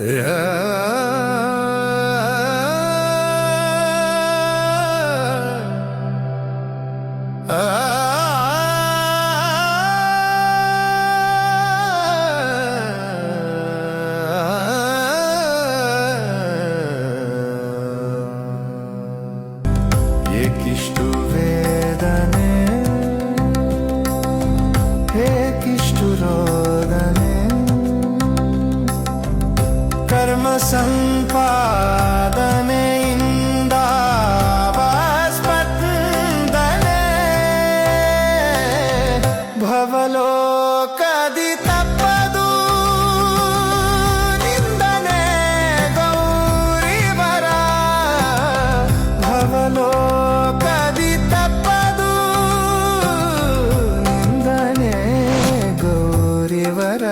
ಏಕಿಷ್ಟು ವೇದನೆ, ಏಕಿಷ್ಟು ರೋದನೆ, ಕರ್ಮ ಸಂಪಾದನೆಯಿಂದ ಸ್ಪಂದನೆ, ಭವಲೋಕದಿ ತಪ್ಪದು ನಿಂದನೆ ಗೌರಿವರ, ಭವಲೋಕದಿ ತಪ್ಪದು ನಿಂದನೆ ಗೌರಿವರ.